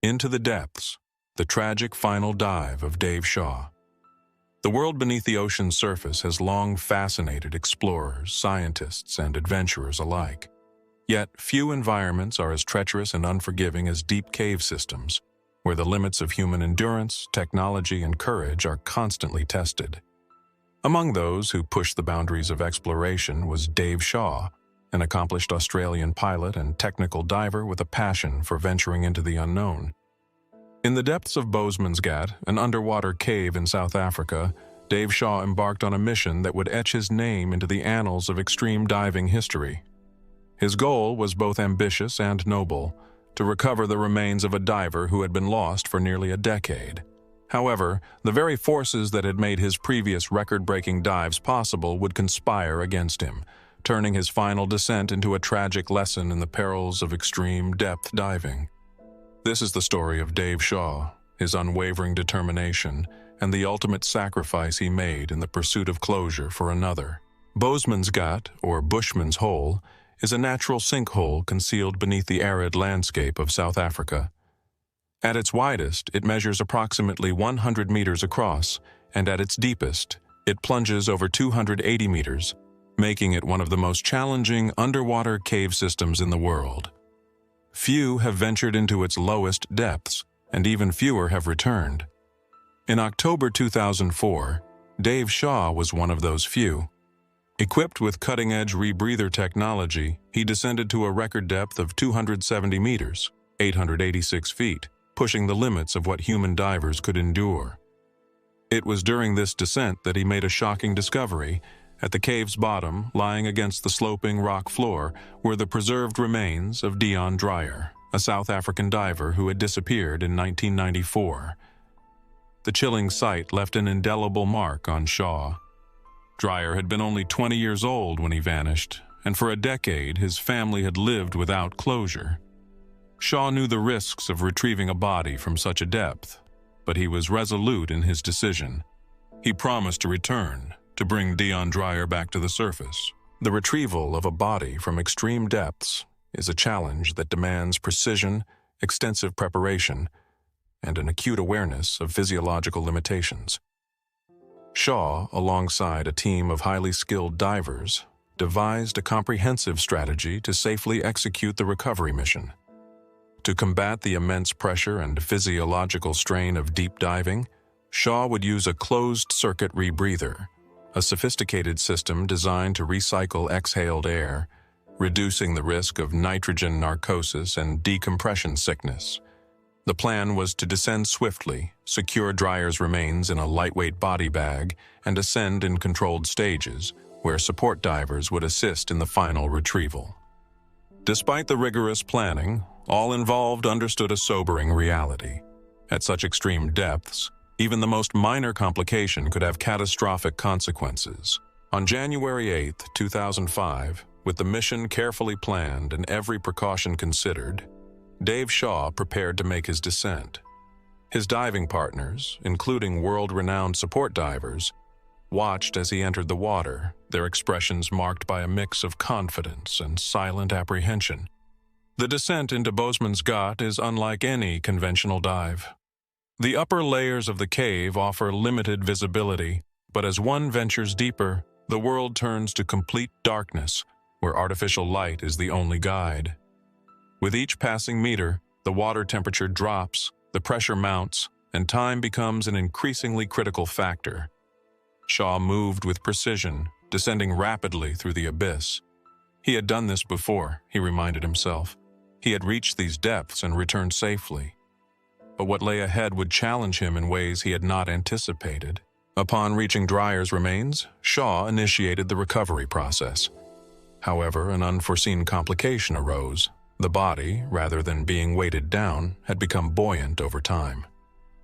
Into the Depths, the tragic final dive of Dave Shaw. The world beneath the ocean's surface has long fascinated explorers, scientists, and adventurers alike. Yet, few environments are as treacherous and unforgiving as deep cave systems, where the limits of human endurance, technology, and courage are constantly tested. Among those who pushed the boundaries of exploration was Dave Shaw, an accomplished Australian pilot and technical diver with a passion for venturing into the unknown. In the depths of Boesmansgat, an underwater cave in South Africa, Dave Shaw embarked on a mission that would etch his name into the annals of extreme diving history. His goal was both ambitious and noble, to recover the remains of a diver who had been lost for nearly a decade. However, the very forces that had made his previous record-breaking dives possible would conspire against him, turning his final descent into a tragic lesson in the perils of extreme depth diving. This is the story of Dave Shaw, his unwavering determination, and the ultimate sacrifice he made in the pursuit of closure for another. Boesmansgat, or Bushman's Hole, is a natural sinkhole concealed beneath the arid landscape of South Africa. At its widest, it measures approximately 100 meters across, and at its deepest, it plunges over 280 meters, making it one of the most challenging underwater cave systems in the world. Few have ventured into its lowest depths, and even fewer have returned. In October 2004, Dave Shaw was one of those few. Equipped with cutting-edge rebreather technology, he descended to a record depth of 270 meters, 886 feet, pushing the limits of what human divers could endure. It was during this descent that he made a shocking discovery. At the cave's bottom, lying against the sloping rock floor, were the preserved remains of Deon Dreyer, a South African diver who had disappeared in 1994. The chilling sight left an indelible mark on Shaw. Dreyer had been only 20 years old when he vanished, and for a decade his family had lived without closure. Shaw knew the risks of retrieving a body from such a depth, but he was resolute in his decision. He promised to return, to bring Deon Dreyer back to the surface. The retrieval of a body from extreme depths is a challenge that demands precision, extensive preparation, and an acute awareness of physiological limitations. Shaw, alongside a team of highly skilled divers, devised a comprehensive strategy to safely execute the recovery mission. To combat the immense pressure and physiological strain of deep diving, Shaw would use a closed-circuit rebreather, a sophisticated system designed to recycle exhaled air, reducing the risk of nitrogen narcosis and decompression sickness. The plan was to descend swiftly, secure Dreyer's remains in a lightweight body bag, and ascend in controlled stages, where support divers would assist in the final retrieval. Despite the rigorous planning, all involved understood a sobering reality. At such extreme depths, even the most minor complication could have catastrophic consequences. On January 8, 2005, with the mission carefully planned and every precaution considered, Dave Shaw prepared to make his descent. His diving partners, including world-renowned support divers, watched as he entered the water, their expressions marked by a mix of confidence and silent apprehension. The descent into Boesmansgat is unlike any conventional dive. The upper layers of the cave offer limited visibility, but as one ventures deeper, the world turns to complete darkness, where artificial light is the only guide. With each passing meter, the water temperature drops, the pressure mounts, and time becomes an increasingly critical factor. Shaw moved with precision, descending rapidly through the abyss. He had done this before, he reminded himself. He had reached these depths and returned safely. But what lay ahead would challenge him in ways he had not anticipated. Upon reaching Dreyer's remains, Shaw initiated the recovery process. However, an unforeseen complication arose. The body, rather than being weighted down, had become buoyant over time.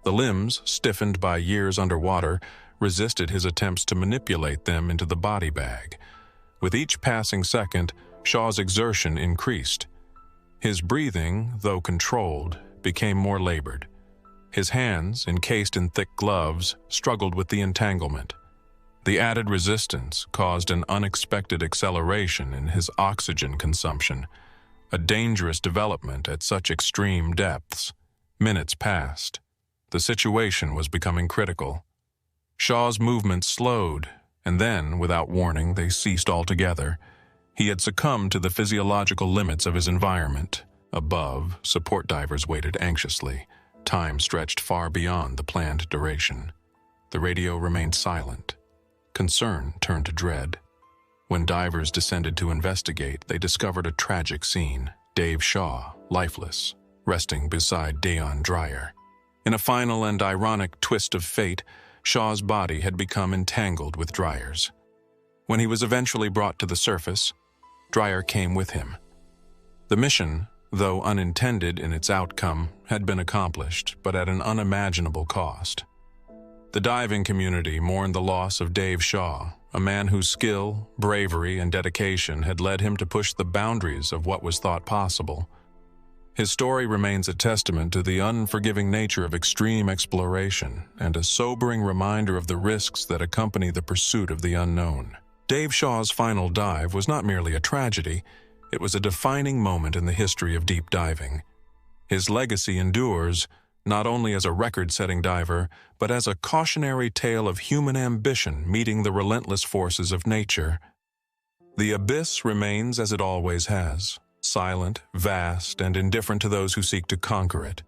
The limbs, stiffened by years underwater, resisted his attempts to manipulate them into the body bag. With each passing second, Shaw's exertion increased. His breathing, though controlled, became more labored. His hands, encased in thick gloves, struggled with the entanglement. The added resistance caused an unexpected acceleration in his oxygen consumption, a dangerous development at such extreme depths. Minutes passed. The situation was becoming critical. Shaw's movements slowed, and then, without warning, they ceased altogether. He had succumbed to the physiological limits of his environment. Above, support divers waited anxiously. Time stretched far beyond the planned duration. The radio remained silent. Concern turned to dread. When divers descended to investigate, they discovered a tragic scene. Dave Shaw, lifeless, resting beside Deon Dreyer. In a final and ironic twist of fate, Shaw's body had become entangled with Dreyer's. When he was eventually brought to the surface, Dreyer came with him. The mission, though unintended in its outcome, had been accomplished, but at an unimaginable cost. The diving community mourned the loss of Dave Shaw, a man whose skill, bravery, and dedication had led him to push the boundaries of what was thought possible. His story remains a testament to the unforgiving nature of extreme exploration and a sobering reminder of the risks that accompany the pursuit of the unknown. Dave Shaw's final dive was not merely a tragedy, it was a defining moment in the history of deep diving. His legacy endures, not only as a record-setting diver, but as a cautionary tale of human ambition meeting the relentless forces of nature. The abyss remains as it always has, silent, vast, and indifferent to those who seek to conquer it.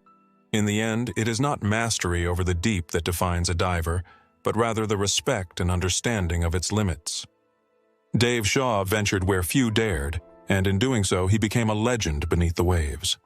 In the end, it is not mastery over the deep that defines a diver, but rather the respect and understanding of its limits. Dave Shaw ventured where few dared, and in doing so he became a legend beneath the waves.